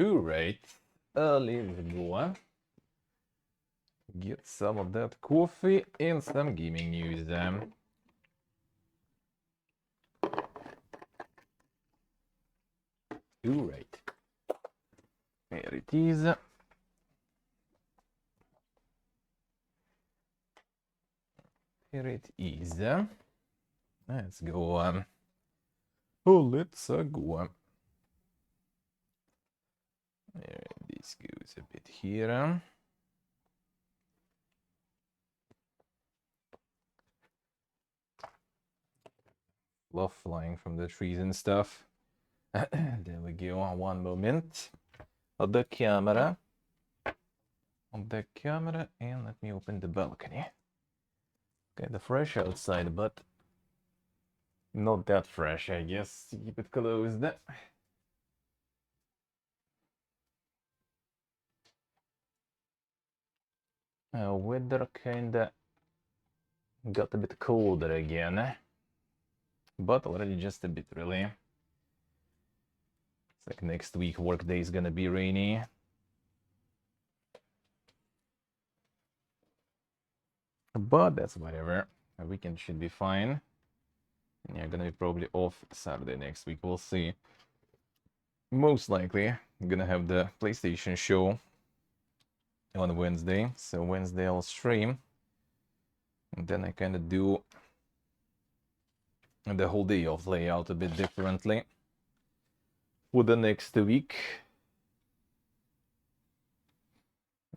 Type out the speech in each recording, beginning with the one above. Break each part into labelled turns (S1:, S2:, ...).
S1: Alright, let's go. Get some of that coffee and some gaming news. Alright, there it is. Here it is. Let's go. Oh, let's go. There, this goes a bit here. Fluff flying from the trees and stuff. There we go. One moment. On the camera. On the camera, and let me open the balcony. Kinda fresh outside, but not that fresh, I guess. Keep it closed. Weather kinda got a bit colder again, but already just a bit, really. It's like next week workday is gonna be rainy. But that's whatever. A weekend should be fine. Yeah, gonna be probably off Saturday next week. We'll see. Most likely, I'm gonna have the PlayStation show on Wednesday. So Wednesday I'll stream. And then I kind of do the whole day of layout a bit differently for the next week.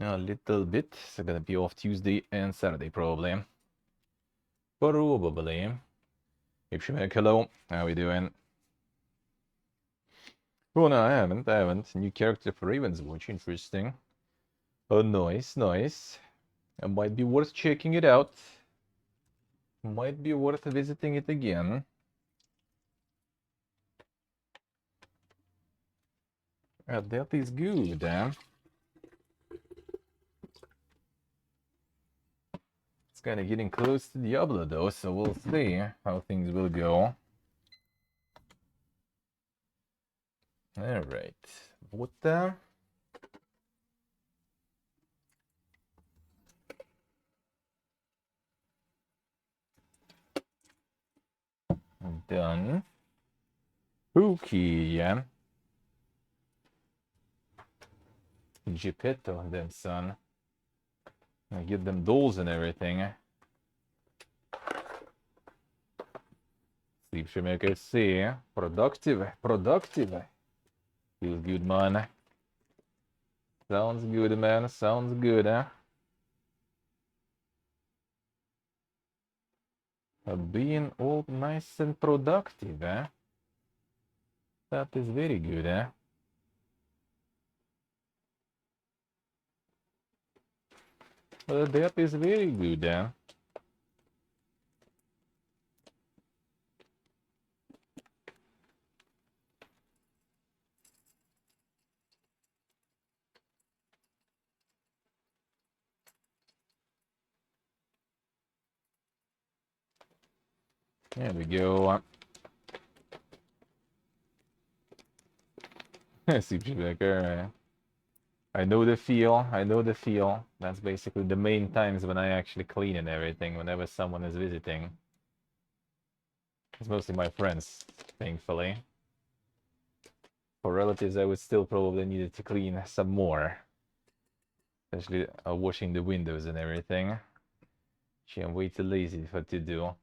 S1: A little bit. So gonna be off Tuesday and Saturday probably. Probably. Ipshimek, hello. How we doing? Oh no, I haven't. New character for Raven's Watch, interesting. Oh, nice. It might be worth checking it out. Might be worth visiting it again. That is good, It's kind of getting close to Diablo though, so we'll see how things will go. Alright. Water. Done. Okay, yeah. Geppetto and then son. I get them dolls and everything. Sleep should make us see. Productive. Feels good, man. Sounds good, man. Sounds good, Being all nice and productive, That is very good, That is very good, There we go. Sleep I know the feel. That's basically the main times when I actually clean and everything, whenever someone is visiting. It's mostly my friends, thankfully. For relatives, I would still probably need to clean some more. Especially washing the windows and everything. Gee, I'm way too lazy for to do.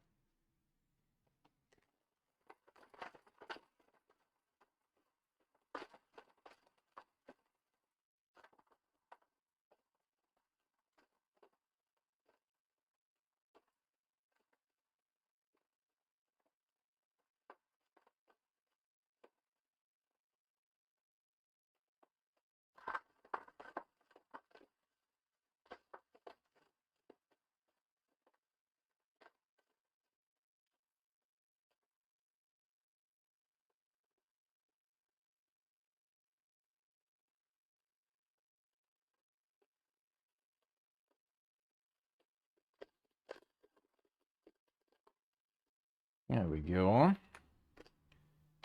S1: There we go.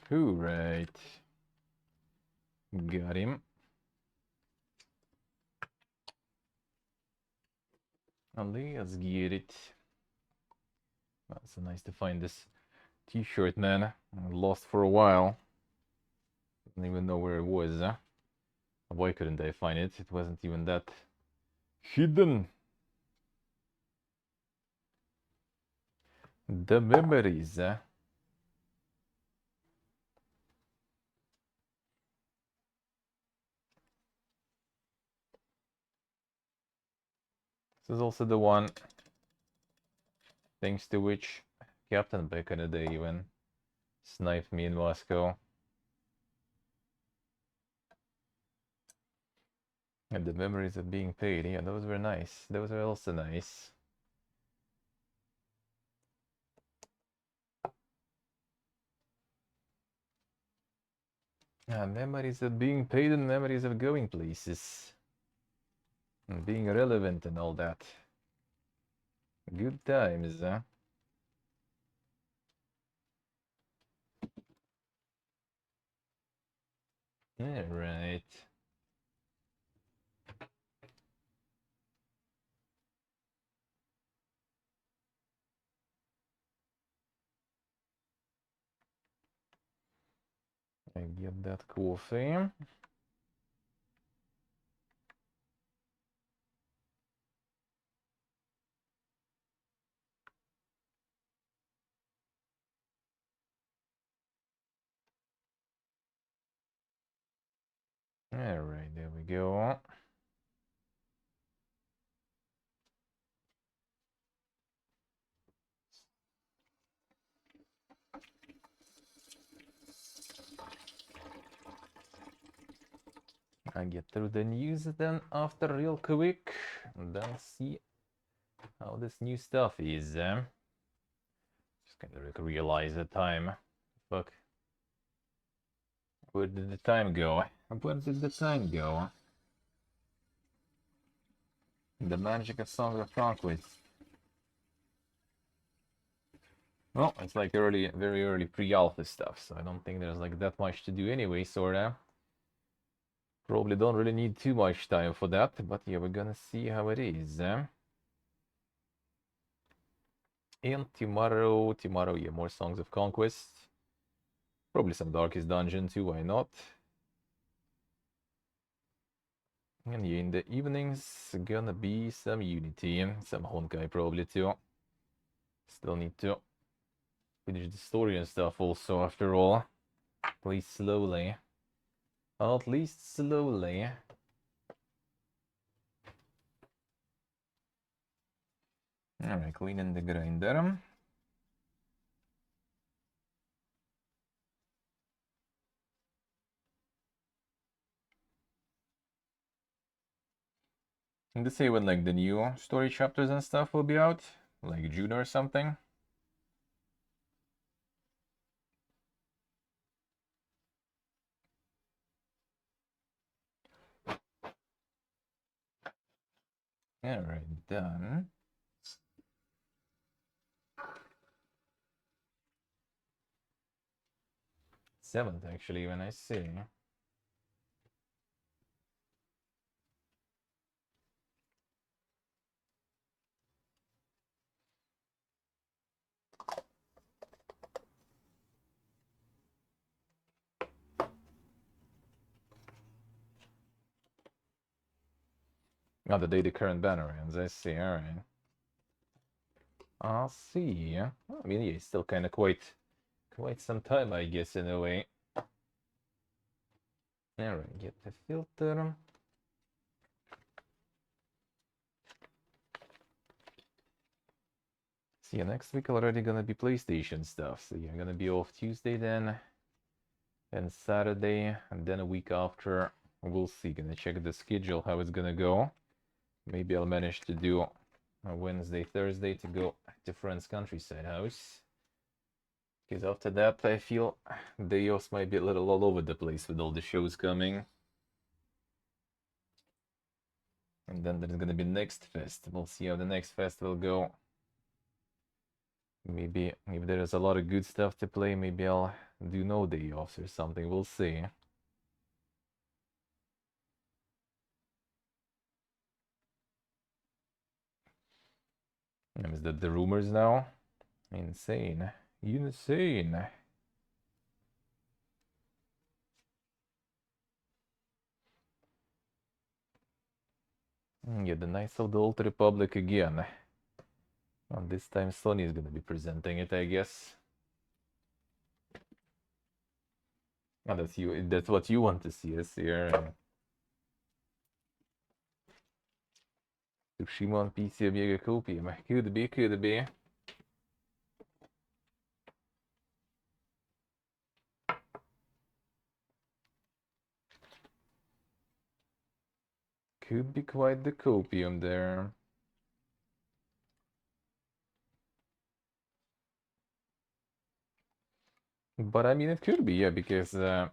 S1: Alright. Got him. Let's get it. Well, it's so nice to find this t-shirt, man. I lost for a while. Didn't even know where it was. Why couldn't I find it? It wasn't even that hidden. The memories. This is also the one thanks to which Captain back in the day even sniped me in Moscow. And the memories of being paid, yeah, those were nice. Those were also nice. Memories of being paid and memories of going places. And being relevant and all that. Good times, huh? Alright. I get that coffee. Alright, there we go. I get through the news then after real quick. And then see how this new stuff is. Just kind of realize the time. Fuck. Where did the time go? Where did the time go? The magic of Songs of Conquest. Well, it's like early, very early pre-alpha stuff, so I don't think there's like that much to do anyway, sorta. Probably don't really need too much time for that, but yeah, we're gonna see how it is. And tomorrow, yeah, more Songs of Conquest. Probably some Darkest Dungeon too, why not? And yeah, in the evenings, gonna be some Unity, some Honkai probably too. Still need to finish the story and stuff also, after all. Play slowly. At least slowly. Alright, cleaning the grinder. And to say when like the new story chapters and stuff will be out, like June or something. Alright, done. 7th actually, when I see. Oh, the day the current banner ends, I see, alright. I'll see. Well, I mean, yeah, it's still kind of quite some time, I guess, in a way. Alright, get the filter. See, next week already gonna be PlayStation stuff. So yeah, I'm gonna be off Tuesday then, and Saturday, and then a week after, we'll see. Gonna check the schedule, how it's gonna go. Maybe I'll manage to do a Wednesday, Thursday to go to friend's countryside house. Because after that, I feel the offs might be a little all over the place with all the shows coming. And then there's gonna be next fest. We'll see how the next fest will go. Maybe if there's a lot of good stuff to play, maybe I'll do no day offs or something. We'll see. Is that the rumors now? Insane. Insane. Yeah, the Knights of the Old Republic again. Well, this time Sony is gonna be presenting it, I guess. Oh, that's you. That's what you want to see us here. Tsushima on PC Amiga kopium. Could be, could be. Could be quite the copium there. But I mean, it could be, yeah, because that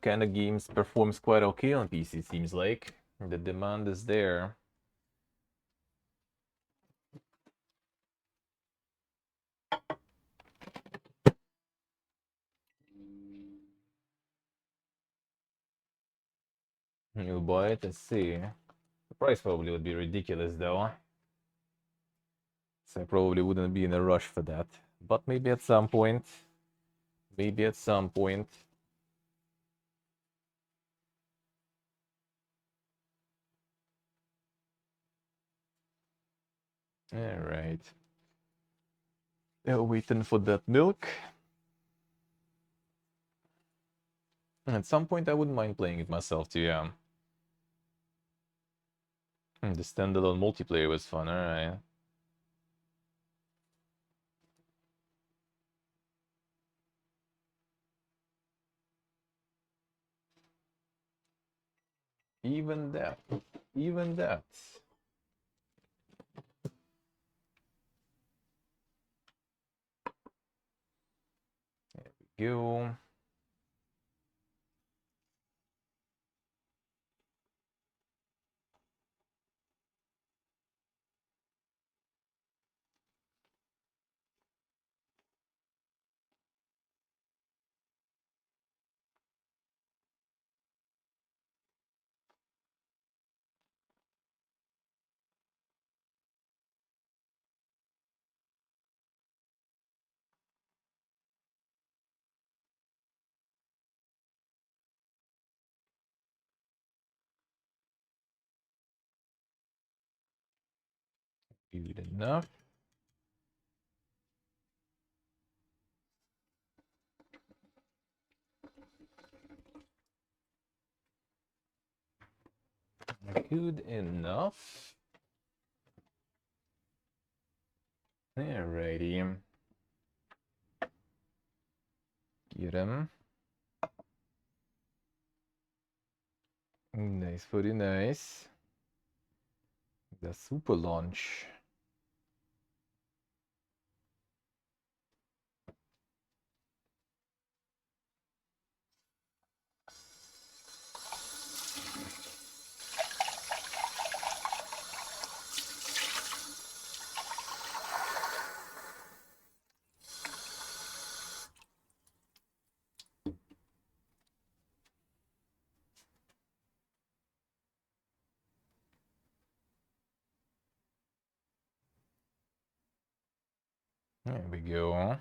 S1: kind of games performs quite okay on PC, seems like. The demand is there. You'll buy it and see. The price probably would be ridiculous though. So I probably wouldn't be in a rush for that. But maybe at some point. Maybe at some point. Alright. Waiting for that milk. At some point I wouldn't mind playing it myself too, yeah. The standalone multiplayer was fun, alright. Even that. Even that. There we go. Good enough. Good enough. Alrighty. Get him. Nice, very nice. The super launch. There we go.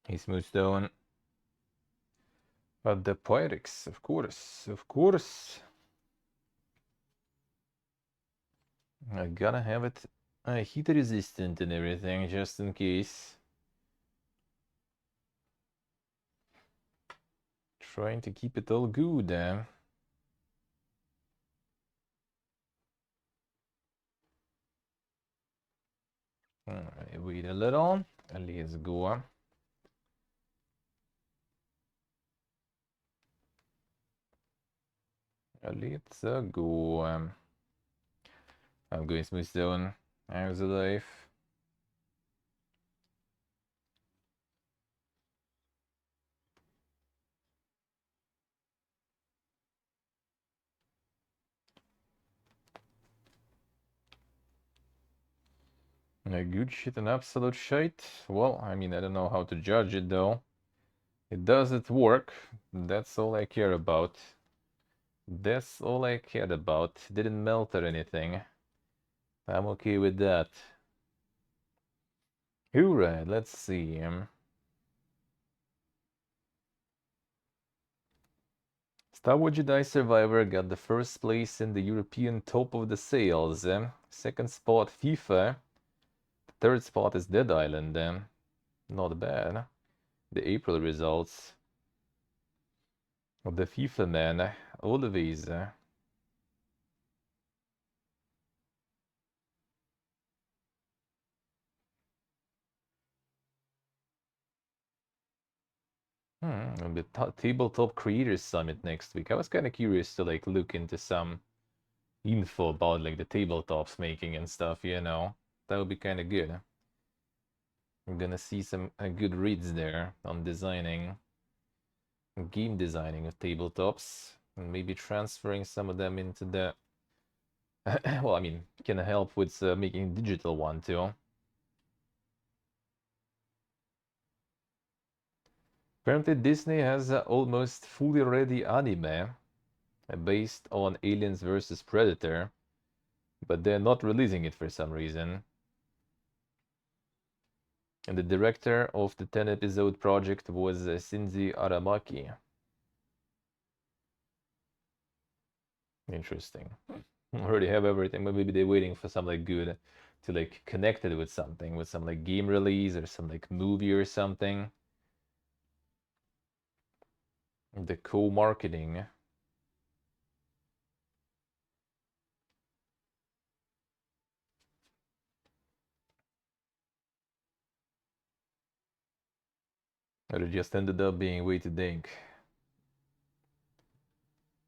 S1: He's moved down. But the Pyrex, of course, of course. I gotta have it heat resistant and everything, just in case. Trying to keep it all good. Alright, wait a little. Let's go. Let's go. I'm going smooth down. How's the life? Good shit and absolute shite. Well, I mean, I don't know how to judge it though. Does it work? That's all I care about. That's all I cared about. Didn't melt or anything. I'm okay with that. Alright, let's see. Star Wars Jedi Survivor got the first place in the European top of the sales. Second spot, FIFA. Third spot is Dead Island. Not bad. The April results of the FIFA man. Always. The Tabletop Creators Summit next week. I was kind of curious to like look into some info about like the tabletops making and stuff, you know. That would be kind of good. I'm gonna see some good reads there on designing, game designing of tabletops, and maybe transferring some of them into the well, I mean, can help with making digital one too. Apparently Disney has almost fully ready anime based on Aliens vs Predator, but they're not releasing it for some reason. And the director of the 10-episode project was Shinji Aramaki. Interesting. Already have everything, but maybe they're waiting for some like good to like connect it with something, with some like game release or some like movie or something. The co-marketing. Or it just ended up being way too dank.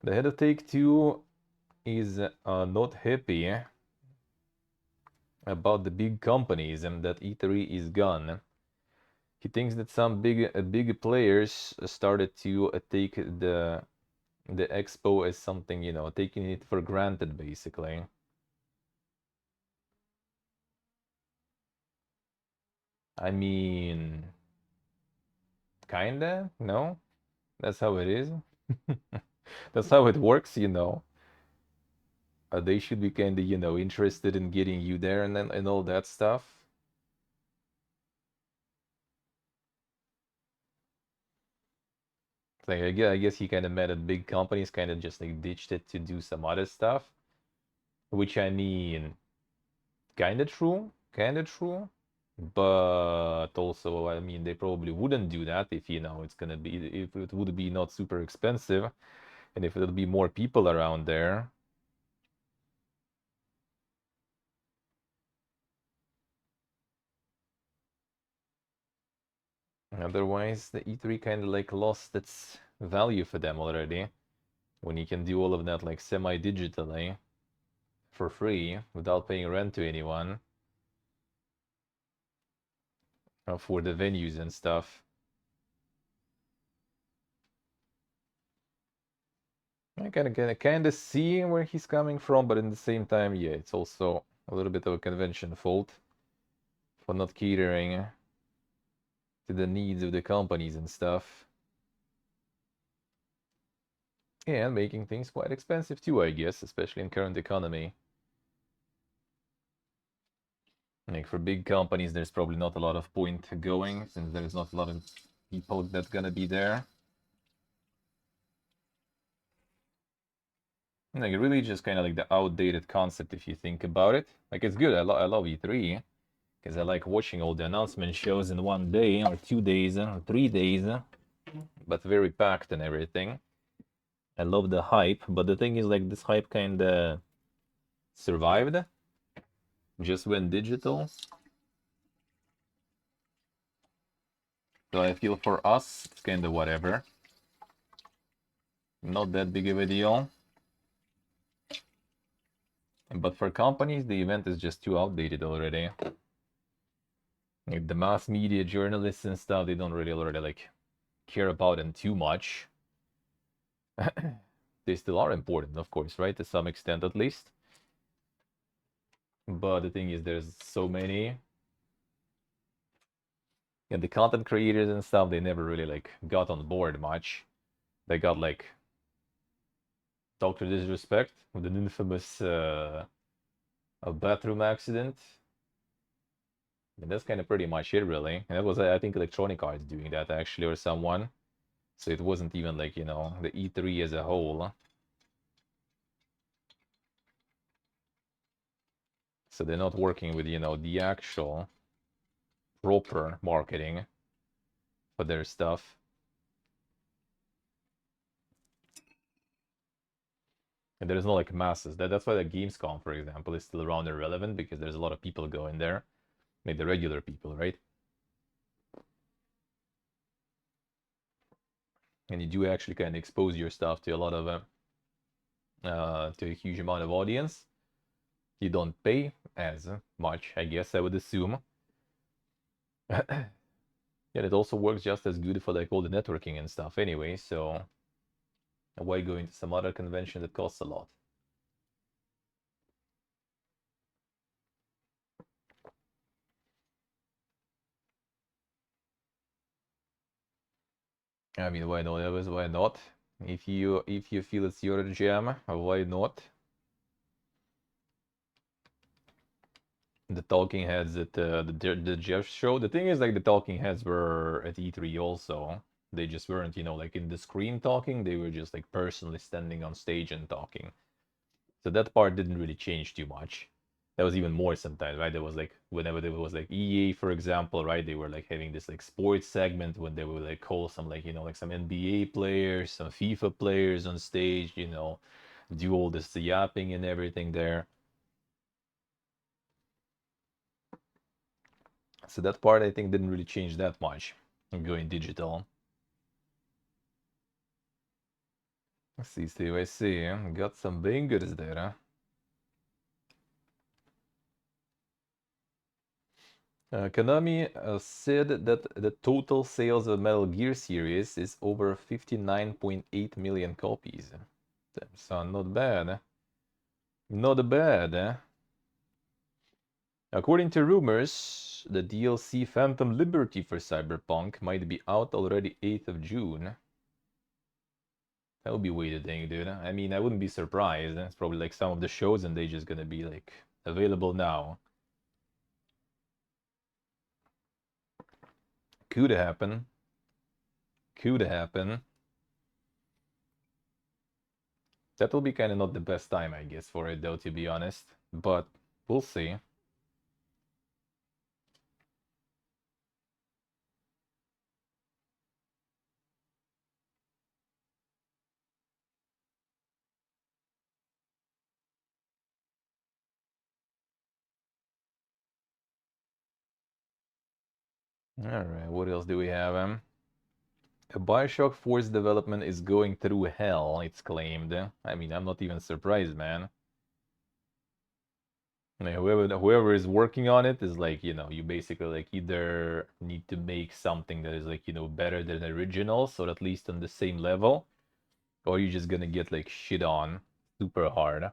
S1: The head of Take-Two is not happy about the big companies and that E3 is gone. He thinks that some big players started to take the expo as something, you know, taking it for granted basically. I mean, kinda, no? That's how it is. That's how it works, you know. They should be kinda, you know, interested in getting you there and all that stuff. Like, I guess he kind of met at big companies, kind of just like ditched it to do some other stuff. Which I mean, kind of true, kind of true. But also, I mean, they probably wouldn't do that if, you know, it's gonna be, if it would be not super expensive and if there'll be more people around there. Otherwise, the E3 kind of like lost its value for them already. When you can do all of that like semi-digitally for free without paying rent to anyone for the venues and stuff. I kind of see where he's coming from, but in the same time, yeah, it's also a little bit of a convention fault for not catering to the needs of the companies and stuff. And making things quite expensive too, I guess, especially in current economy. Like for big companies, there's probably not a lot of point going since there's not a lot of people that's gonna be there. Like really just kind of like the outdated concept if you think about it. Like it's good. I love E3 because I like watching all the announcement shows in one day or 2 days or 3 days, but very packed and everything. I love the hype, but the thing is like this hype kind of survived, just went digital. So I feel for us, it's kind of whatever. Not that big of a deal. But for companies, the event is just too outdated already. Like the mass media journalists and stuff, they don't really already like care about them too much. They still are important, of course, right? To some extent at least. But the thing is, there's so many. And the content creators and stuff, they never really like got on board much. They got like Dr. Disrespect with an infamous a bathroom accident. And that's kind of pretty much it, really. And that was, I think, Electronic Arts doing that actually, or someone. So it wasn't even like, you know, the E3 as a whole. So they're not working with, you know, the actual proper marketing for their stuff. And there's no like masses. That's why the Gamescom, for example, is still around irrelevant because there's a lot of people going there. Like the regular people, right? And you do actually kind of expose your stuff to a lot of to a huge amount of audience. You don't pay as much, I guess I would assume. And it also works just as good for like all the networking and stuff anyway, so why go into some other convention that costs a lot? I mean, why not? Why not? If you feel it's your jam, why not? The talking heads at the Jeff show. The thing is, like, the talking heads were at E3 also. They just weren't, you know, like in the screen talking. They were just like personally standing on stage and talking. So that part didn't really change too much. That was even more sometimes, right? There was like whenever there was like EA, for example, right? They were like having this like sports segment when they would like call some like, you know, like some NBA players, some FIFA players on stage, you know, do all this yapping and everything there. So that part I think didn't really change that much going digital. Let's see, Steve, I see. Got some bangers there. Konami said that the total sales of Metal Gear series is over 59.8 million copies. So not bad. Not bad. According to rumors, the DLC Phantom Liberty for Cyberpunk might be out already 8th of June. That would be way to think, dude. I mean, I wouldn't be surprised. It's probably like some of the shows and they just gonna be like available now. Could happen. Could happen. That will be kind of not the best time, I guess, for it, though, to be honest. But we'll see. Alright, what else do we have? A Bioshock 4's development is going through hell, it's claimed. I mean, I'm not even surprised, man. I mean, whoever is working on it is like, you know, you basically like either need to make something that is like, you know, better than the original, so at least on the same level, or you're just gonna get like shit on super hard.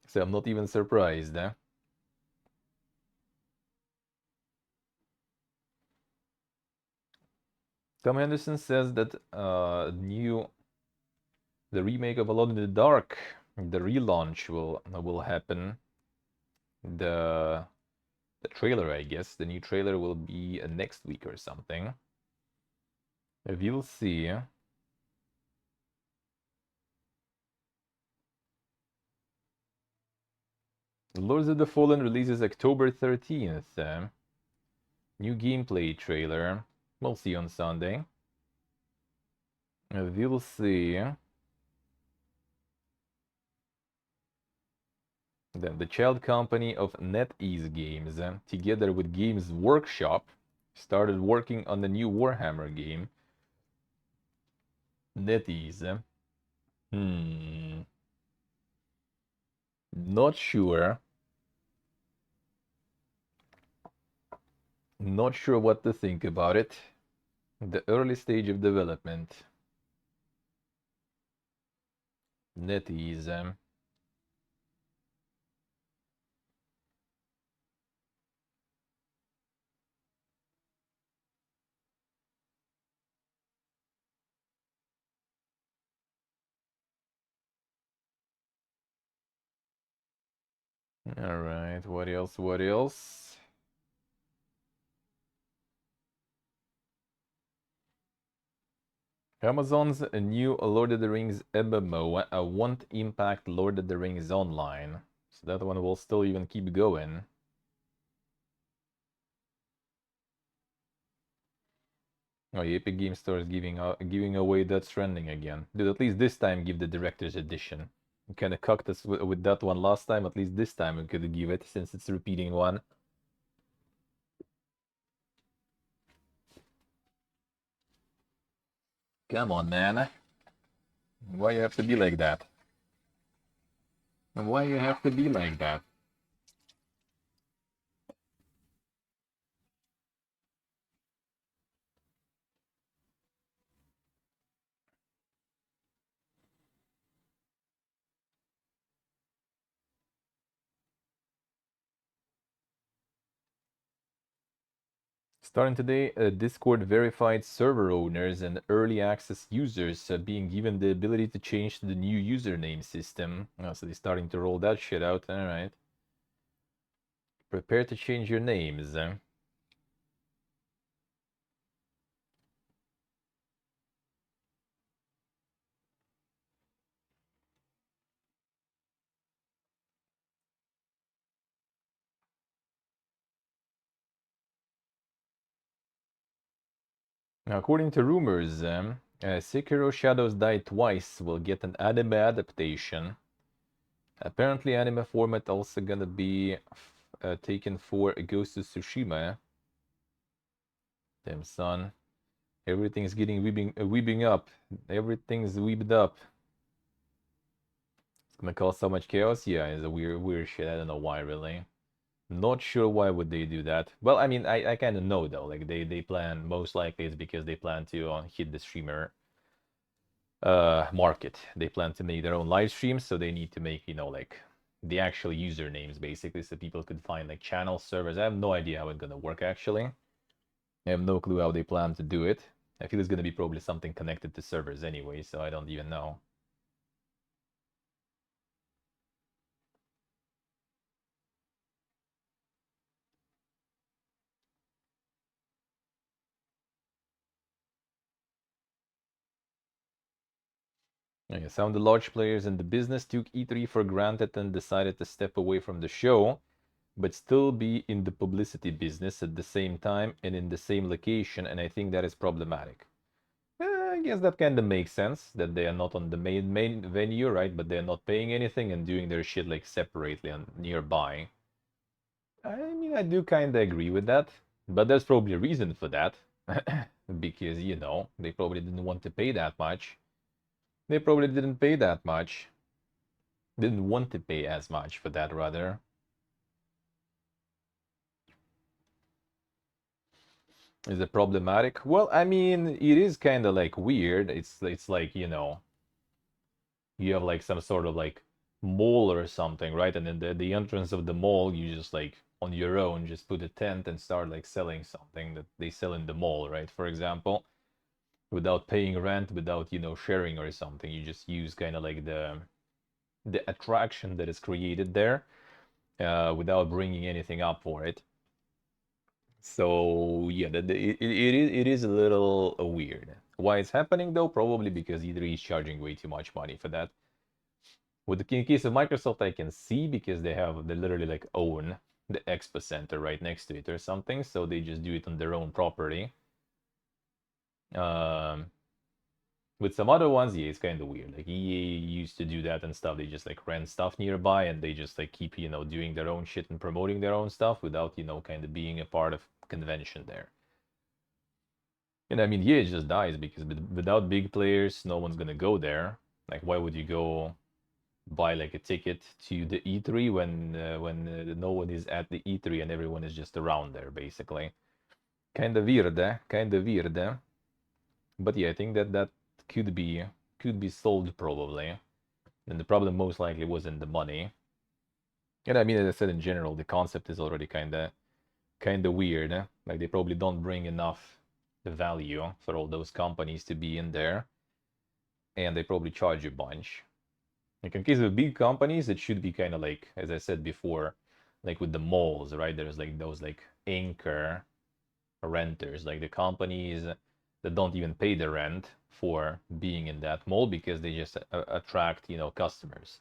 S1: So I'm not even surprised. Tom Henderson says that the remake of Alone in the Dark, the relaunch will happen. The trailer, I guess, the new trailer will be next week or something. We'll see. Lords of the Fallen releases October 13th. New gameplay trailer. We'll see on Sunday. We'll see. Then the child company of NetEase Games, together with Games Workshop, started working on the new Warhammer game. NetEase. Not sure. Not sure what to think about it. The early stage of development. NetEase. Alright, what else? What else? Amazon's new Lord of the Rings MMO won't impact Lord of the Rings Online. So that one will still even keep going. Oh, the Epic Game Store is giving away Death Stranding again. Dude, at least this time give the Director's Edition. You kind of cucked us with that one last time. At least this time we could give it, since it's repeating one. Come on, man. Why you have to be like that? Why you have to be like that? Starting today, Discord verified server owners and early access users being given the ability to change to the new username system. Oh, so they're starting to roll that shit out. All right. Prepare to change your names. Now, according to rumors, Sekiro Shadows Die Twice will get an anime adaptation. Apparently, anime format also gonna be taken for Ghost of Tsushima. Damn, son. Everything's getting weebing up. Everything's weebed up. It's gonna cause so much chaos. Yeah, it's a weird shit. I don't know why, really. Not sure why would they do that. Well, I mean, I kind of know though. Like they plan, most likely it's because they plan to hit the streamer market. They plan to make their own live streams, so they need to make, you know, like the actual usernames basically, so people could find like channel servers. I have no idea how it's gonna work actually. I have no clue how they plan to do it. I feel it's gonna be probably something connected to servers anyway, so I don't even know. Yeah, some of the large players in the business took E3 for granted and decided to step away from the show, but still be in the publicity business at the same time and in the same location, and I think that is problematic. I guess that kind of makes sense, that they are not on the main venue, right? But they're not paying anything and doing their shit like separately and nearby. I mean, I do kind of agree with that, but there's probably a reason for that. Because, you know, they probably didn't want to pay that much. They probably didn't pay that much. Didn't want to pay as much for that, rather. Is it problematic? Well, I mean, it is kind of like weird. It's like, you know, you have like some sort of like mall or something, right? And then the entrance of the mall, you just like on your own just put a tent and start like selling something that they sell in the mall, right? For example, without paying rent, without, you know, sharing or something. You just use kind of like the attraction that is created there, without bringing anything up for it. So yeah, it is a little weird. Why it's happening though? Probably because E3 is charging way too much money for that. With the in case of Microsoft, I can see because they literally like own the Expo Center right next to it or something, so they just do it on their own property. Um, with some other ones, yeah, it's kind of weird. Like EA used to do that and stuff. They just like rent stuff nearby and they just like keep, you know, doing their own shit and promoting their own stuff without, you know, kind of being a part of convention there. And I mean, yeah, it just dies because without big players, no one's gonna go there. Like, why would you go buy like a ticket to the E3 when no one is at the E3 and everyone is just around there, basically? Kind of weird, eh? Kind of weird, eh? But yeah, I think that could be solved probably. And the problem most likely wasn't the money. And I mean, as I said, in general, the concept is already kind of weird. Eh? Like they probably don't bring enough the value for all those companies to be in there, and they probably charge a bunch. Like in case of big companies, it should be kind of like, as I said before, like with the malls, right? There's like those like anchor renters, like the companies that don't even pay the rent for being in that mall because they just attract, customers.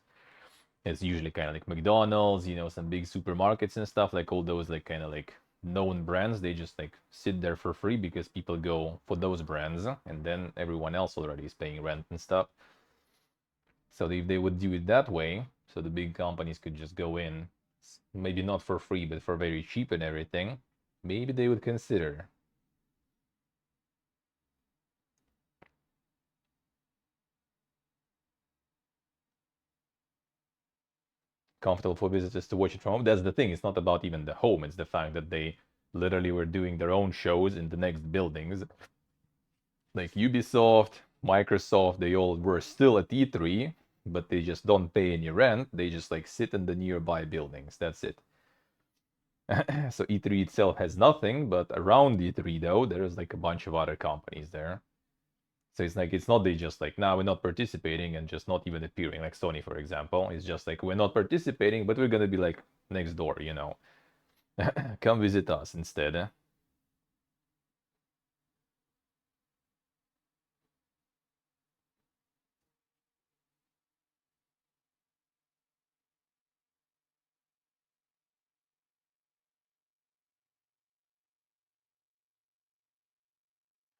S1: It's usually kind of like McDonald's, some big supermarkets and stuff, like all those like kind of like known brands. They just like sit there for free because people go for those brands, and then everyone else already is paying rent and stuff. So if they would do it that way, so the big companies could just go in, maybe not for free, but for very cheap and everything, maybe they would consider. Comfortable for visitors to watch it from home. That's the thing. It's not about even the home. It's the fact that they literally were doing their own shows in the next buildings. Like Ubisoft, Microsoft, they all were still at E3, but they just don't pay any rent. They just like sit in the nearby buildings. That's it. So E3 itself has nothing, but around E3 though, there's like a bunch of other companies there. So it's like it's not they just like now we're not participating and just not even appearing, like Sony for example. It's just like we're not participating, but we're gonna be like next door, Come visit us instead.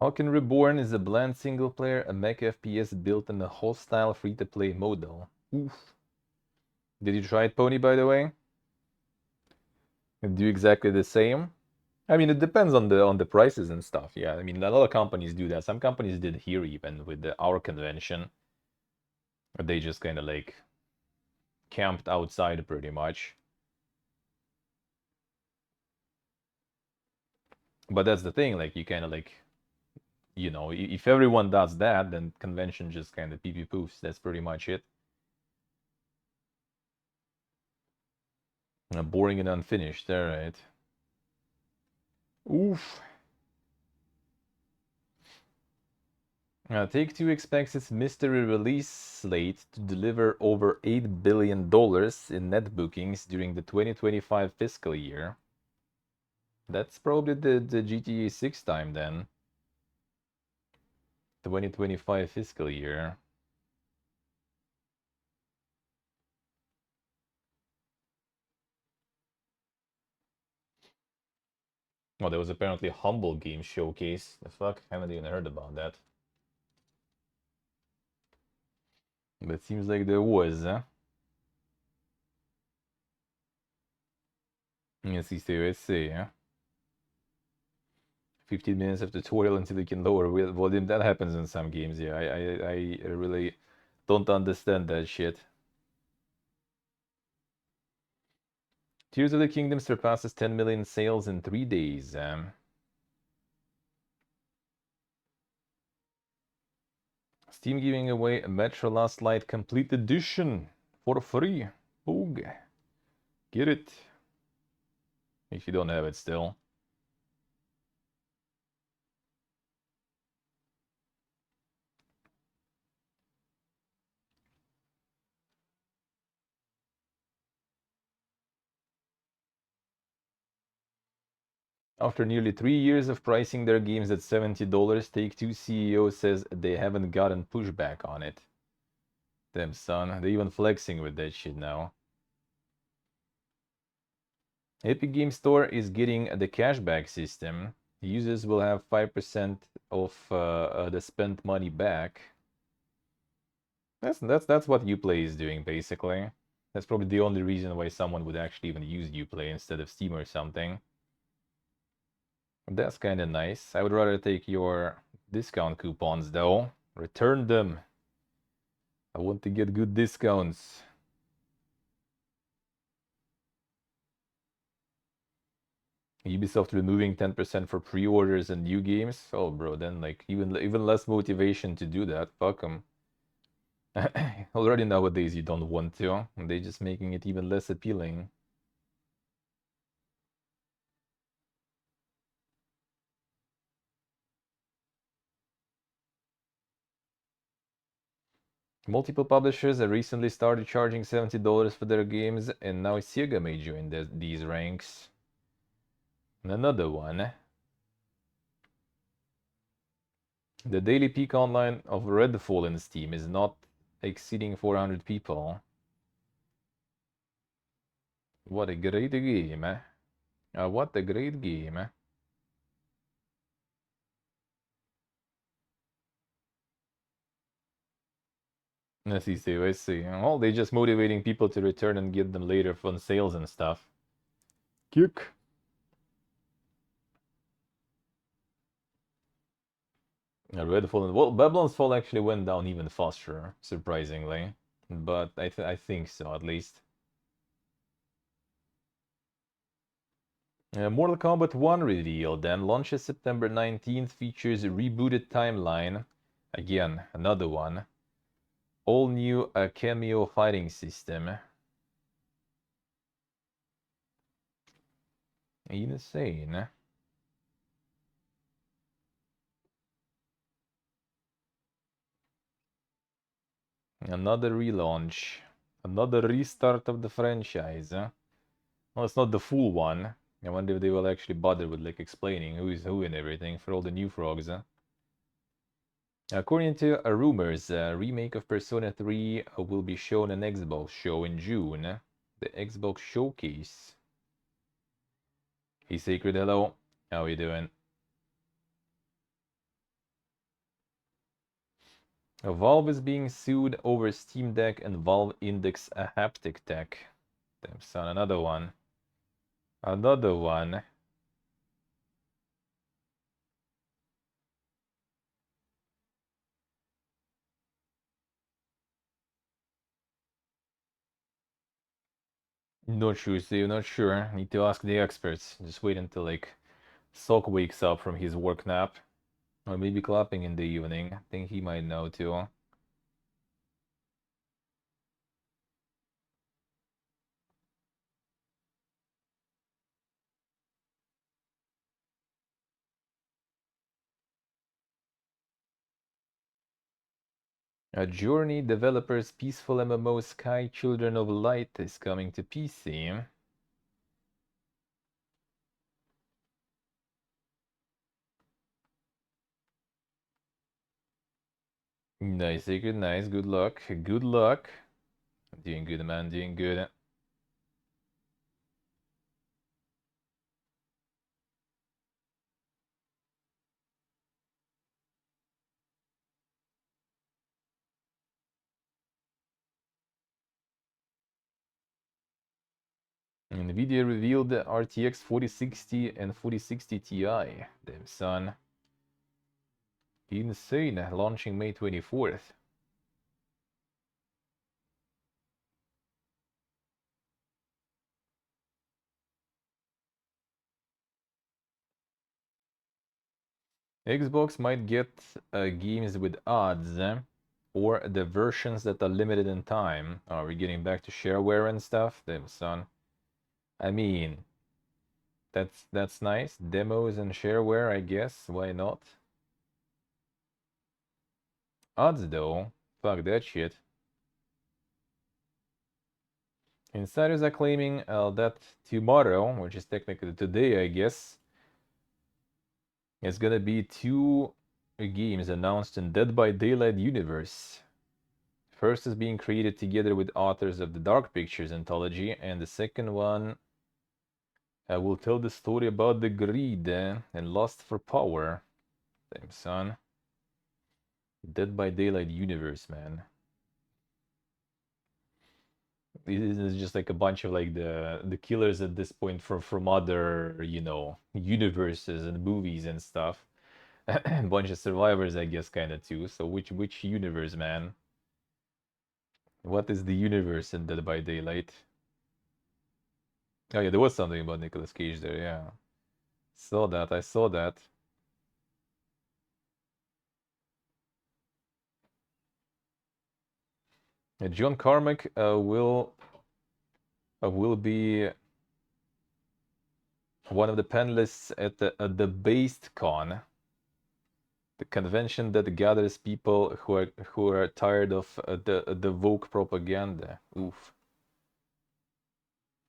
S1: Hawken Reborn is a bland single player, a mech FPS built in a hostile free-to-play model. Oof. Did you try it, Pony, by the way? Do exactly the same? I mean, it depends on the prices and stuff. Yeah, I mean, a lot of companies do that. Some companies did here even with our convention. They just kind of like camped outside pretty much. But that's the thing, like you kind of like, if everyone does that, then convention just kind of pee-pee poofs. That's pretty much it. Boring and unfinished. All right. Oof. Take-Two expects its mystery release slate to deliver over $8 billion in net bookings during the 2025 fiscal year. That's probably the GTA 6 time then. 2025 fiscal year. Oh, there was apparently a Humble Game showcase. The fuck? Haven't even heard about that. But it seems like there was, huh? Yes, let's see, huh? 15 minutes of tutorial until you can lower volume. That happens in some games, yeah. I really don't understand that shit. Tears of the Kingdom surpasses 10 million sales in 3 days. Steam giving away a Metro Last Light Complete Edition for free. Boog. Get it. If you don't have it still. After nearly 3 years of pricing their games at $70, Take-Two CEO says they haven't gotten pushback on it. Damn son, they're even flexing with that shit now. Epic Game Store is getting the cashback system. Users will have 5% of the spent money back. That's what Uplay is doing basically. That's probably the only reason why someone would actually even use Uplay instead of Steam or something. That's kind of nice. I would rather take your discount coupons though. Return them. I want to get good discounts. Ubisoft removing 10% for pre-orders and new games. Oh, bro, then like even less motivation to do that. Fuck them. Already nowadays you don't want to. They're just making it even less appealing. Multiple publishers have recently started charging $70 for their games, and now Sega may join these ranks. And another one. The daily peak online of Redfall in Steam is not exceeding 400 people. What a great game, eh? What a great game, eh? I see, I see. Well, they're just motivating people to return and get them later on sales and stuff. Kick. Redfall, well, Babylon's Fall actually went down even faster, surprisingly. But I think so, at least. Mortal Kombat 1 reveal then launches September 19th, features a rebooted timeline. Again, another one. All new cameo fighting system. Insane. Another relaunch. Another restart of the franchise. Well, it's not the full one. I wonder if they will actually bother with like explaining who is who and everything for all the new frogs. According to rumors, a remake of Persona 3 will be shown an Xbox show in June. The Xbox Showcase. Hey Sacred, hello. How you doing? Valve is being sued over Steam Deck and Valve Index haptic tech. Damn son, another one. Another one. Not sure, Steve, not sure. Need to ask the experts. Just wait until like Sok wakes up from his work nap. Or maybe clapping in the evening. I think he might know too. A Journey developers' peaceful MMO Sky Children of Light is coming to PC. Nice, Sacred, nice. Good luck. Good luck. Doing good, man. Doing good. NVIDIA revealed the RTX 4060 and 4060 Ti. Damn son. Insane. Launching May 24th. Xbox might get games with odds, or the versions that are limited in time. Are we getting back to shareware and stuff? Damn son. I mean, that's nice. Demos and shareware, I guess. Why not? Odds though. Fuck that shit. Insiders are claiming that tomorrow, which is technically today, I guess, it's gonna be two games announced in Dead by Daylight universe. First is being created together with authors of the Dark Pictures anthology, and the second one will tell the story about the greed and lust for power. Damn son. Dead by Daylight universe, man. This is just like a bunch of like the killers at this point from other, you know, universes and movies and stuff. A bunch of survivors, I guess, kind of too. So which universe, man? What is the universe in Dead by Daylight? Oh yeah, there was something about Nicolas Cage there. Yeah, saw that. I saw that. John Carmack will be one of the panelists at the Based Con. The convention that gathers people who are tired of the woke propaganda. Oof.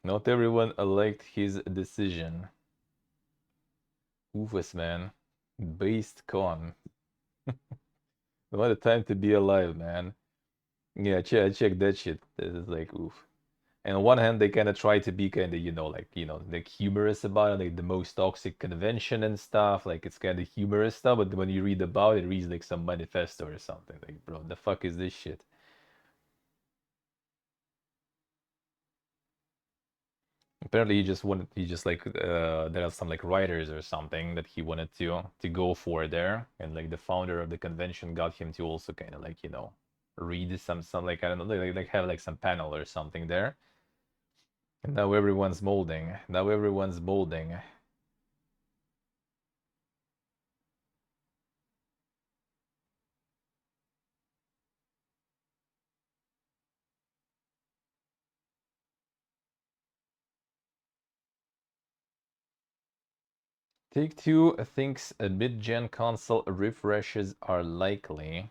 S1: Not everyone liked his decision. Oofus, man. Based con. What a time to be alive, man. Yeah, check that shit. This is like oof. And on one hand, they kind of try to be kind of, like humorous about it, like the most toxic convention and stuff. Like it's kind of humorous stuff, but when you read about it, it reads like some manifesto or something. Like, bro, the fuck is this shit? Apparently, he just like, there are some like writers or something that he wanted to go for there, and like the founder of the convention got him to also kind of like, read some like I don't know, like have like some panel or something there. And now everyone's molding. Now everyone's molding. Take-Two thinks a mid-gen console refreshes are likely.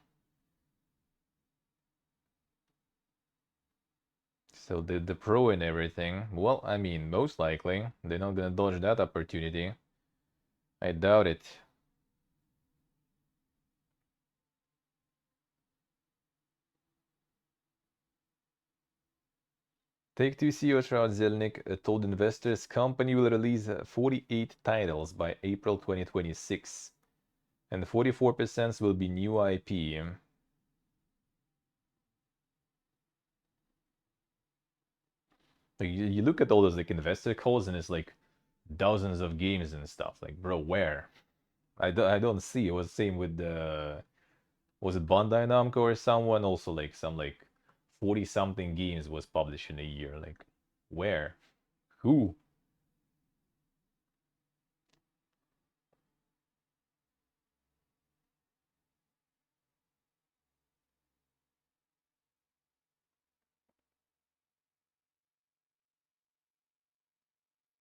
S1: So the Pro and everything. Well, I mean, most likely. They're not gonna dodge that opportunity. I doubt it. Take-Two CEO Shroud Zelnick told investors company will release 48 titles by April 2026. And 44% will be new IP. Like, you look at all those like investor calls and it's like dozens of games and stuff. Like, bro, where? I don't see. It was the same with the, was it Bandai Namco or someone? Also like some like 40 something games was published in a year. Like, where? Who?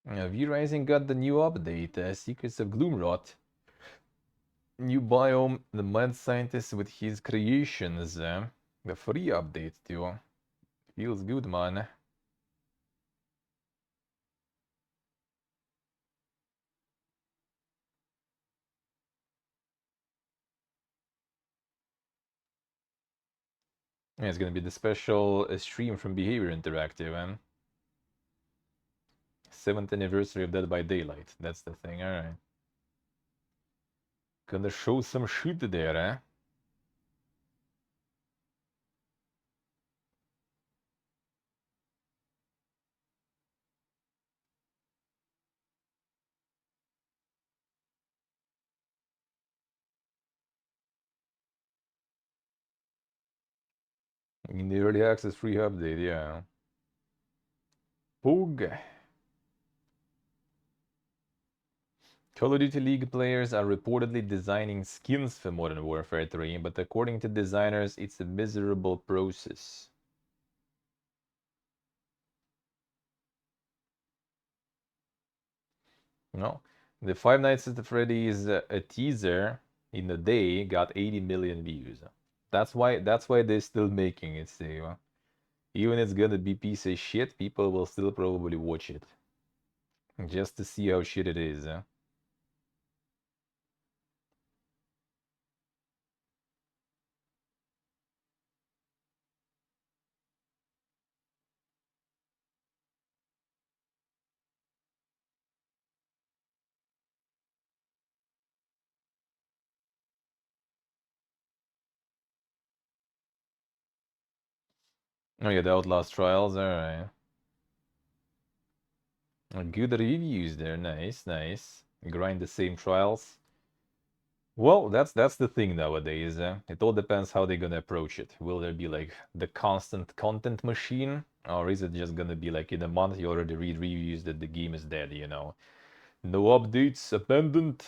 S1: V-Rising got the new update, Secrets of Gloomrot. New biome, the mad scientist with his creations. The free update too. Feels good, man. Yeah, it's gonna be the special stream from Behavior Interactive, man. 7th anniversary of Dead by Daylight. That's the thing, alright. Gonna show some shit there, eh? In the early access free update, yeah. Pog. Call of Duty League players are reportedly designing skins for Modern Warfare 3, but according to designers, it's a miserable process. No, the Five Nights at Freddy's a teaser in a day got 80 million views. That's why they're still making it, Steve. Even it's gonna be piece of shit, people will still probably watch it. Just to see how shit it is. Oh yeah, the Outlast Trials, alright. Good reviews there, nice, nice. Grind the same trials. Well, that's the thing nowadays. It all depends how they're gonna approach it. Will there be like the constant content machine, or is it just gonna be like in a month you already read reviews that the game is dead, No updates, abandoned.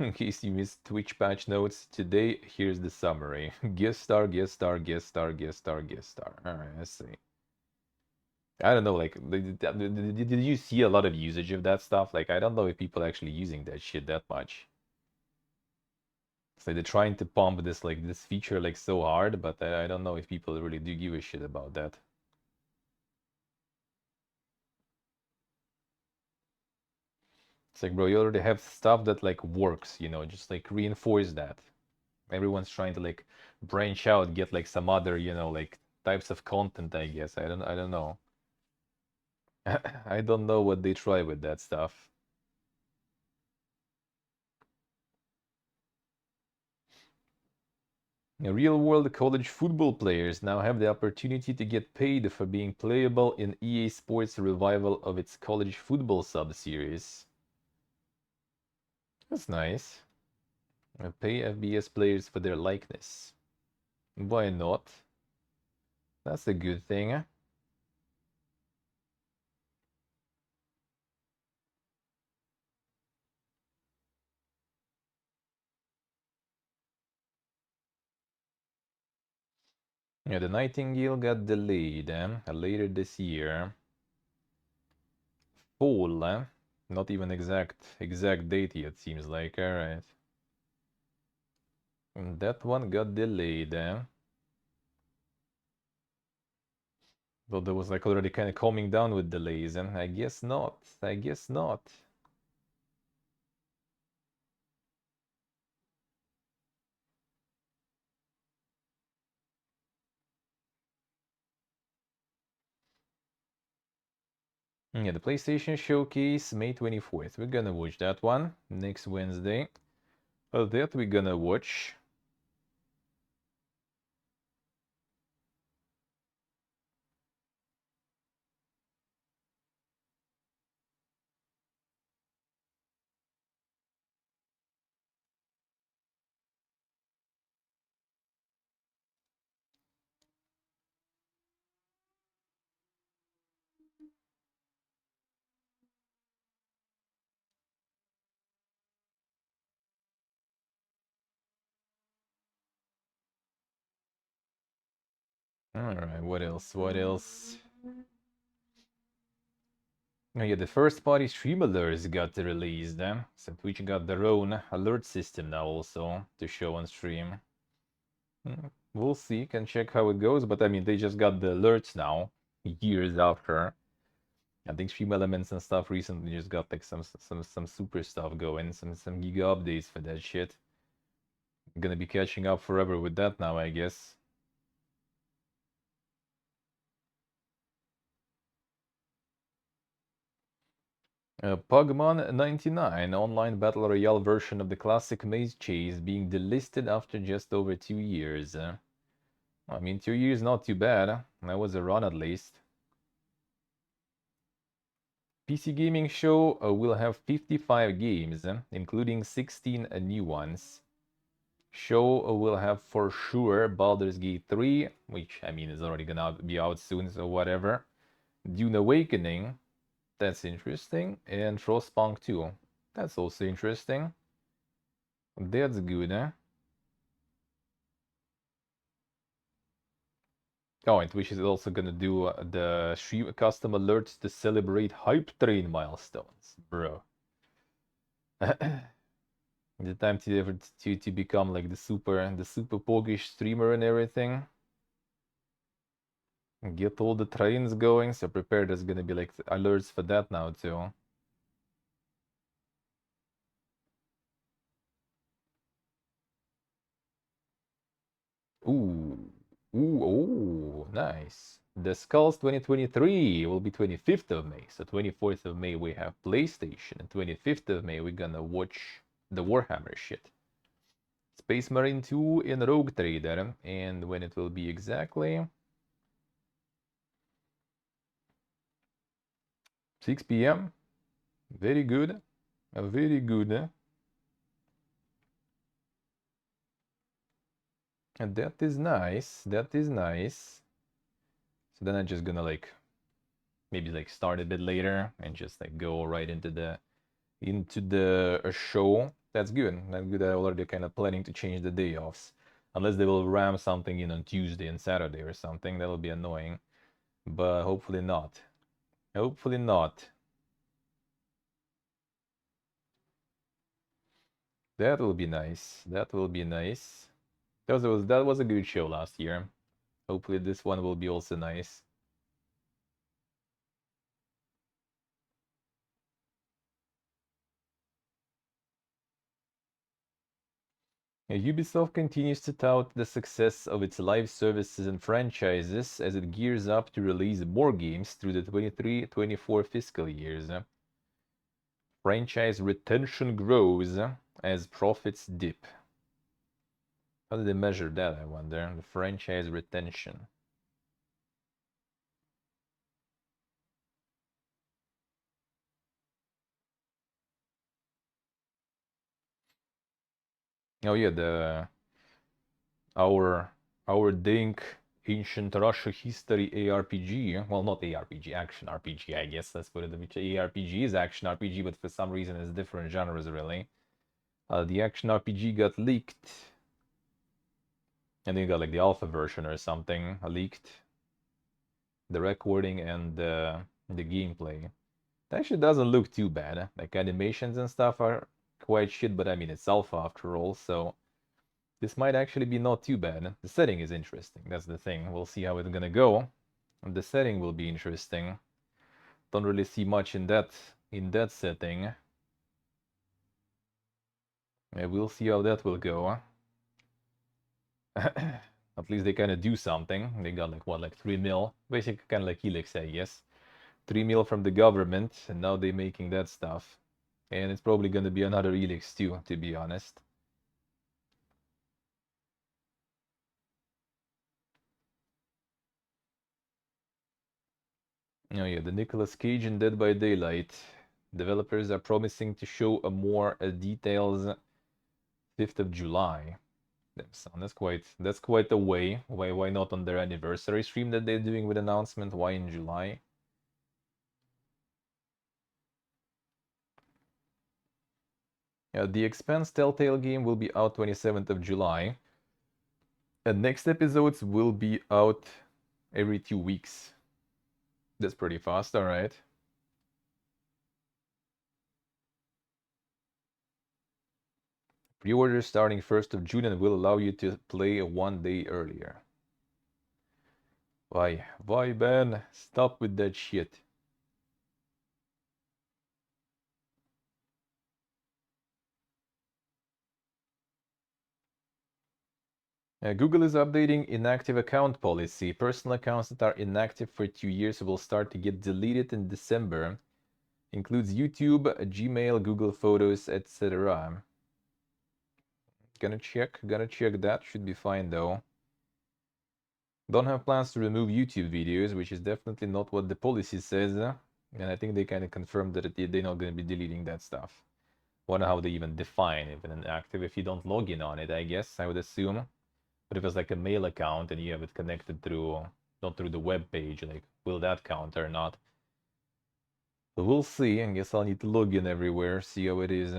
S1: In case you missed Twitch patch notes, today here's the summary. Guest star, guest star, guest star, guest star, guest star. Alright, let's see. I don't know, like, did you see a lot of usage of that stuff? Like, I don't know if people are actually using that shit that much. So they're trying to pump this, like, this feature, like, so hard, but I don't know if people really do give a shit about that. It's like, bro, you already have stuff that, like, works, you know, just, like, reinforce that. Everyone's trying to, like, branch out, get, like, some other, you know, like, types of content, I guess. I don't know. I don't know what they try with that stuff. Real-world college football players now have the opportunity to get paid for being playable in EA Sports' revival of its college football sub-series. That's nice. Pay FBS players for their likeness. Why not? That's a good thing. Yeah, the Nightingale got delayed later this year. Fall, not even exact date yet, seems like. Alright. That one got delayed. Though there was like already kind of calming down with delays, and I guess not. I guess not. Yeah, the PlayStation Showcase, May 24th. We're gonna watch that one next Wednesday. That we're gonna watch. Alright, what else? What else? Oh yeah, the first party stream alerts got released. So Twitch got their own alert system now also to show on stream. We'll see, can check how it goes, but I mean, they just got the alerts now, years after. I think Stream Elements and stuff recently just got like some super stuff going, some giga updates for that shit. I'm gonna be catching up forever with that now, I guess. Pugmon 99 online battle royale version of the classic Maze Chase being delisted after just over 2 years. I mean, 2 years not too bad. That was a run at least. PC Gaming Show will have 55 games, including 16 new ones. Show will have for sure Baldur's Gate 3, which I mean is already gonna be out soon, so whatever. Dune Awakening, that's interesting, and Frostpunk 2, that's also interesting. That's good, eh? Oh, and Twitch is also gonna do the stream custom alerts to celebrate hype train milestones, bro. The time to become like the super pogish streamer and everything. Get all the trains going, so prepare, there's gonna be like alerts for that now too. Ooh. Ooh, oh, nice. The Skulls 2023 will be 25th of May. So 24th of May we have PlayStation, and 25th of May we're gonna watch the Warhammer shit. Space Marine 2 in Rogue Trader, and when it will be exactly 6 p.m. Very good. Very good. And that is nice. That is nice. So then I'm just gonna like maybe like start a bit later and just like go right into the show. That's good. That's good. I'm already kind of planning to change the day offs, unless they will ram something in on Tuesday and Saturday or something. That'll be annoying, but hopefully not. Hopefully not. That will be nice. That will be nice. That was a good show last year. Hopefully this one will be also nice. Ubisoft continues to tout the success of its live services and franchises as it gears up to release more games through the 23-24 fiscal years. Franchise retention grows as profits dip. How do they measure that, I wonder? The franchise retention. Oh yeah, the our Dink Ancient Russia History ARPG. Well, not ARPG, action RPG, I guess. Let's put it which ARPG is action RPG, but for some reason it's different genres really. The action RPG got leaked. And then you got like the alpha version or something leaked. The recording and the gameplay. It actually doesn't look too bad. Like animations and stuff are quite shit, but I mean it's alpha after all, so this might actually be not too bad. The setting is interesting. That's the thing. We'll see how it's gonna go. And the setting will be interesting. Don't really see much in that setting. Yeah, we'll see how that will go. At least they kind of do something. They got like what, like 3 mil? Basically kind of like Helix, I guess. 3 mil from the government, and now they're making that stuff. And it's probably gonna be another Helix too, to be honest. Oh yeah, the Nicolas Cage in Dead by Daylight. Developers are promising to show a more details 5th of July. That's quite a way. Why not on their anniversary stream that they're doing with announcement? Why in July? Yeah, the Expanse Telltale game will be out 27th of July. And next episodes will be out every 2 weeks. That's pretty fast, alright. Pre-order starting 1st of June and will allow you to play 1 day earlier. Why, Ben? Stop with that shit. Google is updating inactive account policy. Personal accounts that are inactive for 2 years will start to get deleted in December. Includes YouTube, Gmail, Google Photos, etc. Gonna check that. Should be fine though. Don't have plans to remove YouTube videos, which is definitely not what the policy says. And I think they kind of confirmed that they're not going to be deleting that stuff. Wonder how they even define even inactive if you don't log in on it, I guess, I would assume. But if it's like a mail account and you have it connected through, not through the web page, like, will that count or not? But we'll see. I guess I'll need to log in everywhere, see how it is.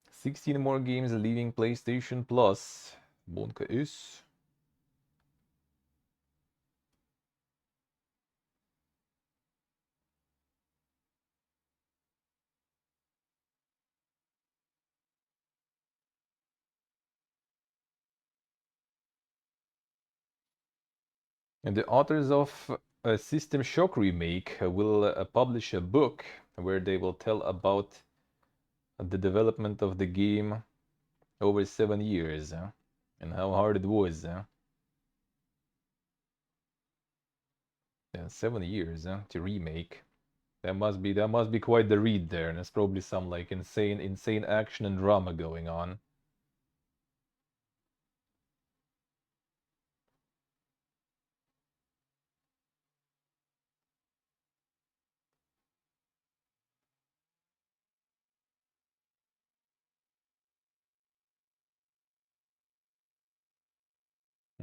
S1: 16 more games leaving PlayStation Plus. Bonke is. And the authors of a System Shock remake will publish a book where they will tell about the development of the game over 7 years and how hard it was. Yeah, 7 years to remake. That must be quite the read there, and there's probably some like insane action and drama going on.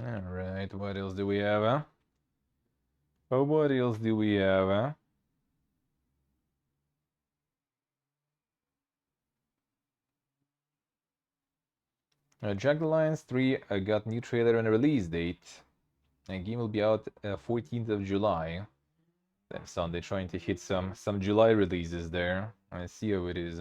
S1: All right, what else do we have? Oh, what else do we have? Jagged Alliance 3 got new trailer and release date. And game will be out 14th of July. Then Sunday, trying to hit some July releases there. I see how it is.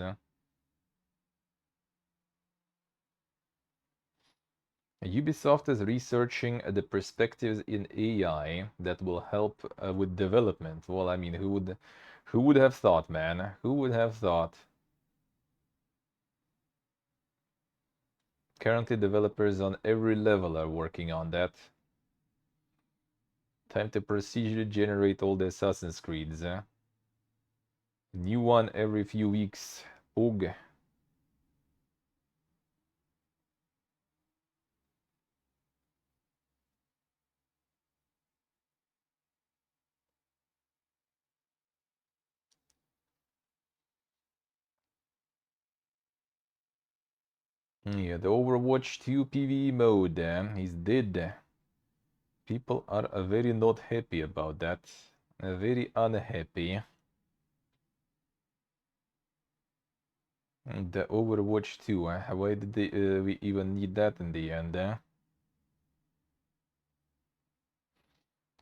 S1: Ubisoft is researching the perspectives in AI that will help with development. Well, I mean, who would have thought, man? Who would have thought? Currently, developers on every level are working on that. Time to procedurally generate all the Assassin's Creeds. New one every few weeks. Ugh. Yeah, the Overwatch 2 PvE mode is dead. People are very not happy about that. Very unhappy. The Overwatch 2, why did we even need that in the end?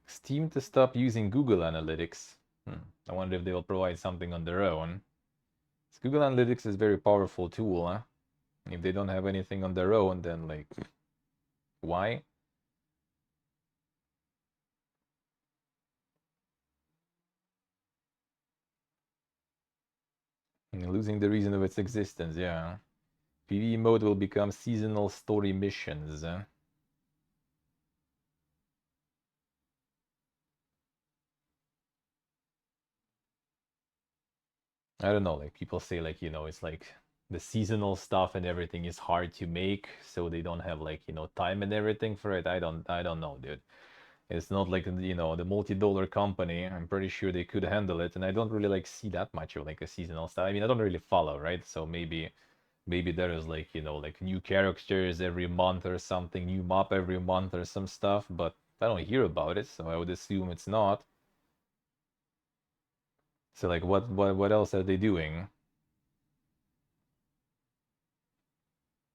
S1: Steam to stop using Google Analytics. I wonder if they will provide something on their own. Google Analytics is a very powerful tool. If they don't have anything on their own, then like, why? Losing the reason of its existence, yeah. PvE mode will become seasonal story missions. I don't know, like people say like, it's like the seasonal stuff and everything is hard to make, so they don't have like, time and everything for it. I don't know, dude. It's not like, the multi-dollar company. I'm pretty sure they could handle it, and I don't really like see that much of like a seasonal stuff. I mean, I don't really follow, right? So maybe there is like, like new characters every month or something, new map every month or some stuff, but I don't hear about it, so I would assume it's not. So like what else are they doing?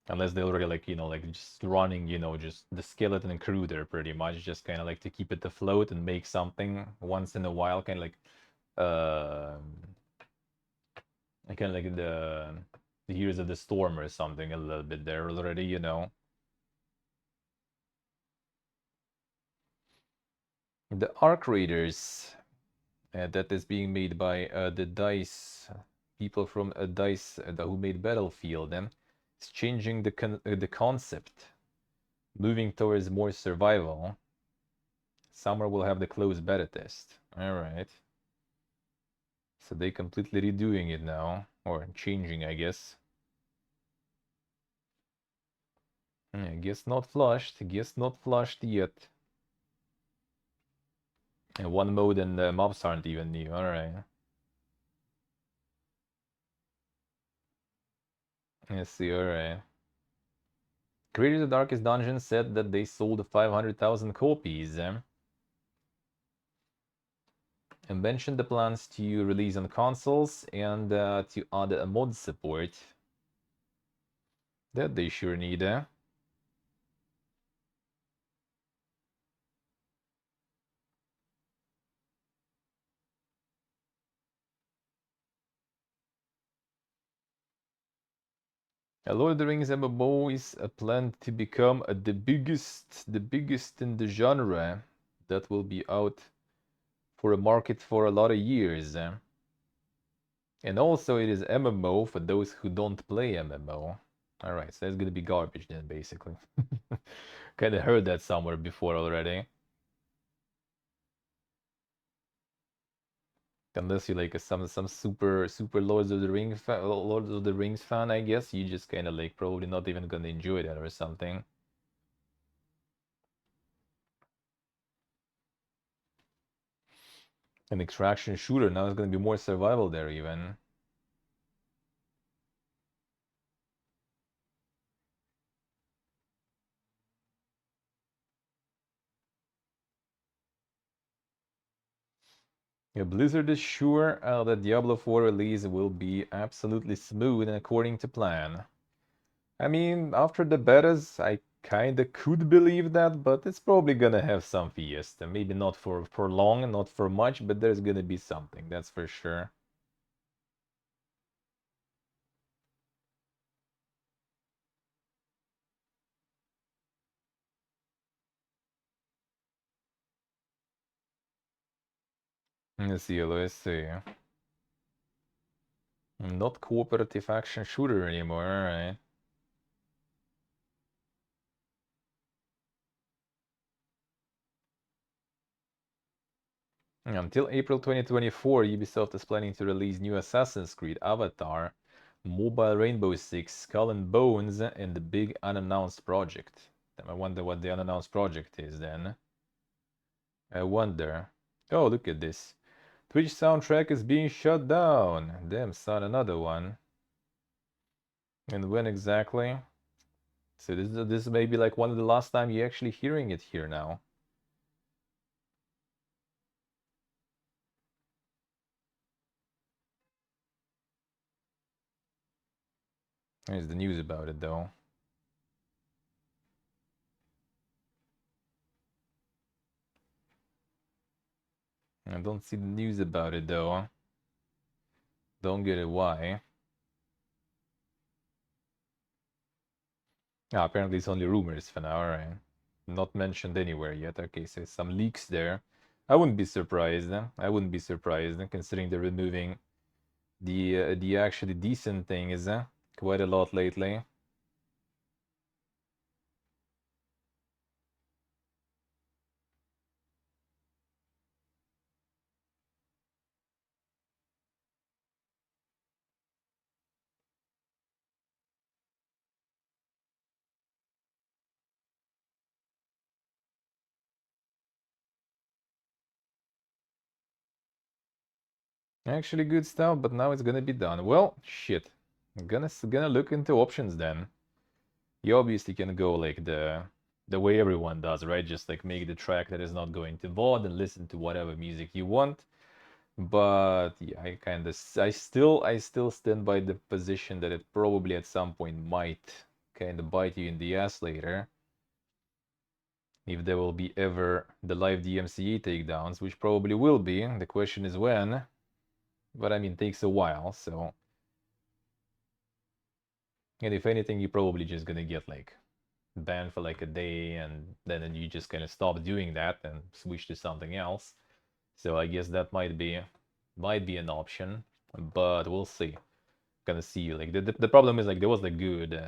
S1: Unless they already like, like just running, just the skeleton crew there pretty much, just kind of like to keep it afloat and make something once in a while, kind of like uh kind of like the Heroes of the Storm or something a little bit there already. The Arc Raiders that is being made by the DICE people from DICE who made Battlefield. It's changing the concept, moving towards more survival. Summer will have the closed beta test. All right. So they completely redoing it now, or changing, I guess. Guess not flushed. Guess not flushed yet. And one mode and the mobs aren't even new. All right. Let's see. All right. Creators of Darkest Dungeon said that they sold 500,000 copies. And mentioned the plans to release on consoles and to add a mod support. That they sure need. Lord of the Rings MMO is planned to become the biggest in the genre that will be out for a market for a lot of years. And also it is MMO for those who don't play MMO. Alright, so that's gonna be garbage then, basically. Kinda heard that somewhere before already. Unless you're like some super Lords of the Rings fan, I guess, you just kinda like probably not even gonna enjoy that or something. An extraction shooter, now it's gonna be more survival there even. Yeah, Blizzard is sure that Diablo 4 release will be absolutely smooth and according to plan. I mean, after the betas, I Kinda could believe that, but it's probably gonna have some fiesta. Maybe not for long, not for much, but there's gonna be something, that's for sure. Let's see, let's see. Not cooperative action shooter anymore, alright. Until April 2024, Ubisoft is planning to release new Assassin's Creed, Avatar, Mobile Rainbow Six, Skull and Bones, and the big unannounced project. I wonder what the unannounced project is then. I wonder. Oh, look at this. Twitch soundtrack is being shut down. Damn son, another one. And when exactly? So this may be like one of the last time you're actually hearing it here now. Here's the news about it though. I don't see the news about it though. Don't get it why. Ah, apparently it's only rumors for now, alright. Not mentioned anywhere yet. Okay, so some leaks there. I wouldn't be surprised. I wouldn't be surprised considering they're removing the actually decent things quite a lot lately. Actually good stuff, but now it's gonna be done. Well, shit. I'm gonna look into options then. You obviously can go like the way everyone does, right? Just like make the track that is not going to VOD and listen to whatever music you want. But yeah, I still stand by the position that it probably at some point might kind of bite you in the ass later. If there will be ever the live DMCA takedowns, which probably will be. The question is when. But I mean, takes a while, so. And if anything, you're probably just gonna get like banned for like a day, and then you just kind of stop doing that and switch to something else. So I guess that might be an option, but we'll see. Gonna see. Like the problem is like there was like good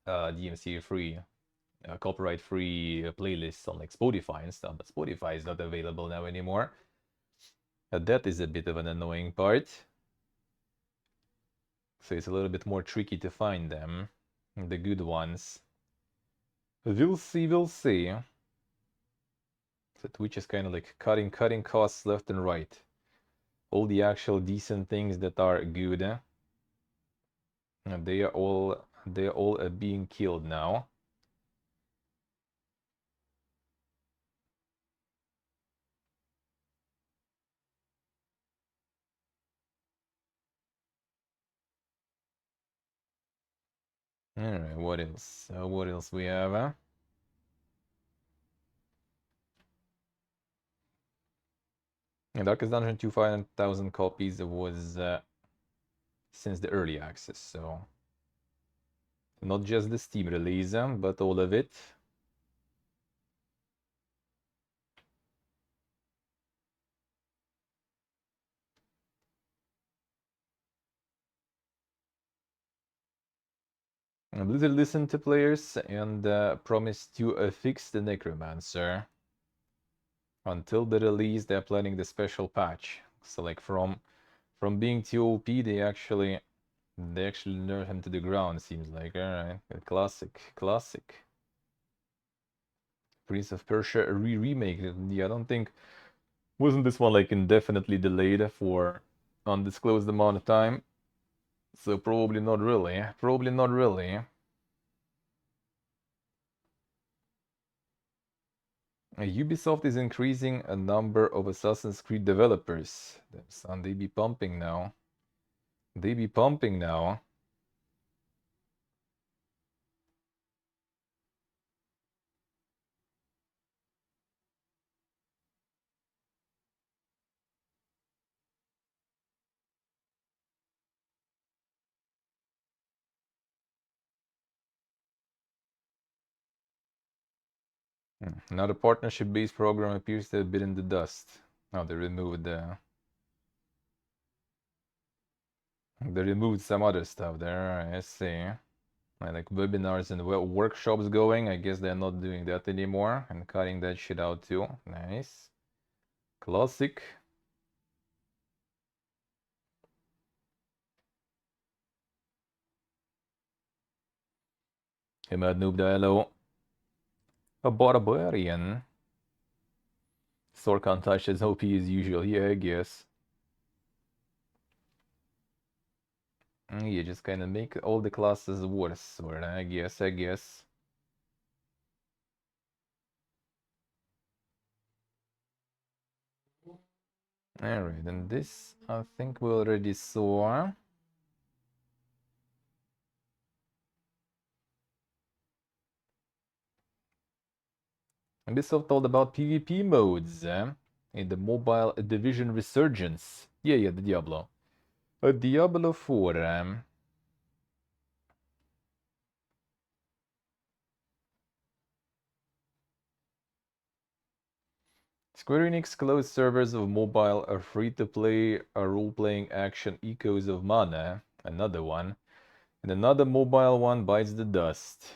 S1: DMCA free, copyright free playlists on like Spotify and stuff, but Spotify is not available now anymore. That is a bit of an annoying part. So it's a little bit more tricky to find them, the good ones. We'll see, we'll see. So Twitch is kind of like cutting costs left and right. All the actual decent things that are good, they are all being killed now. All right, what else? What else we have? Darkest Dungeon 200,000 copies was since the early access, so not just the Steam release, but all of it. Blizzard listened to players and promised to fix the Necromancer. Until the release, they're planning the special patch. So like from being too OP, they actually nerf him to the ground. Seems like, all right, classic. Prince of Persia remake. Yeah, I don't think wasn't this one like indefinitely delayed for undisclosed amount of time. So probably not really. Probably not really. Ubisoft is increasing a number of Assassin's Creed developers. Damn son, they be pumping now. They be pumping now. Now the partnership-based program appears to have been in the dust. Oh, they removed some other stuff there. I see. Like webinars and workshops going. I guess they're not doing that anymore and cutting that shit out too. Nice. Classic. Hey, Mad Noob Dialo. A barbarian. Sorkan touched as OP as usual. Yeah, I guess. You just kind of make all the classes worse, or I guess. Alright, and this I think we already saw. Ubisoft told about PvP modes in the mobile division resurgence. Yeah, the Diablo. Diablo 4. Square Enix closed servers of mobile are free-to-play role-playing action Echoes of Mana. Another one. And another mobile one bites the dust.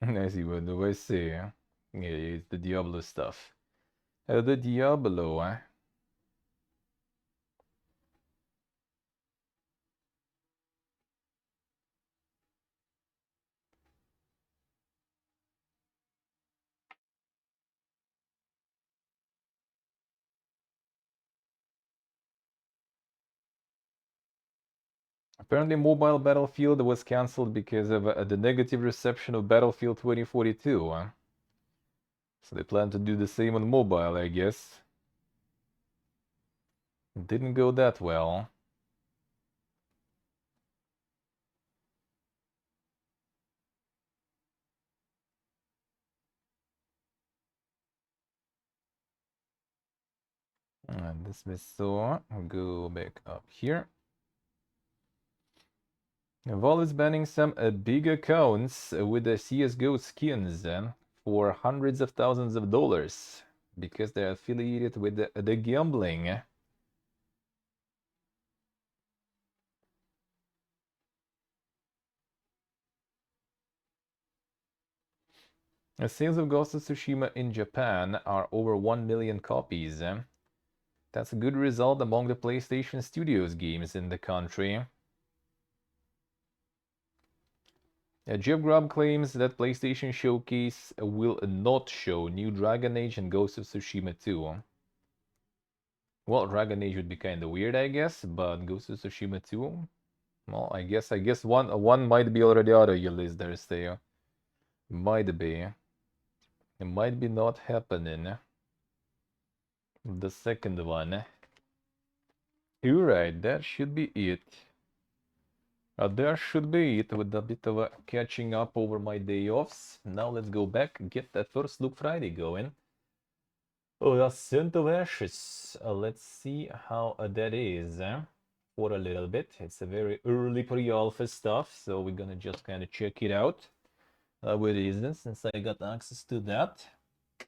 S1: I see, what do I say? Yeah, it's the Diablo stuff. The Diablo, Apparently Mobile Battlefield was cancelled because of the negative reception of Battlefield 2042. So they plan to do the same on mobile, I guess. Didn't go that well. And this we saw. Go back up here. Valve is banning some big accounts with the CSGO skins for hundreds of thousands of dollars because they're affiliated with the gambling. Sales of Ghost of Tsushima in Japan are over 1 million copies. That's a good result among the PlayStation Studios games in the country. Jeff Grubb claims that PlayStation Showcase will not show new Dragon Age and Ghost of Tsushima 2. Well, Dragon Age would be kind of weird, I guess, but Ghost of Tsushima 2? Well, I guess one might be already out of your list there, Steo. Might be. It might be not happening. The second one. Alright, that should be it. There should be it with a bit of a catching up over my day offs. Now let's go back and get that first look Friday going. Oh, Ascent of Ashes. Let's see how that is for a little bit. It's a very early pre-alpha stuff, so we're gonna just kind of check it out with it is since I got access to that.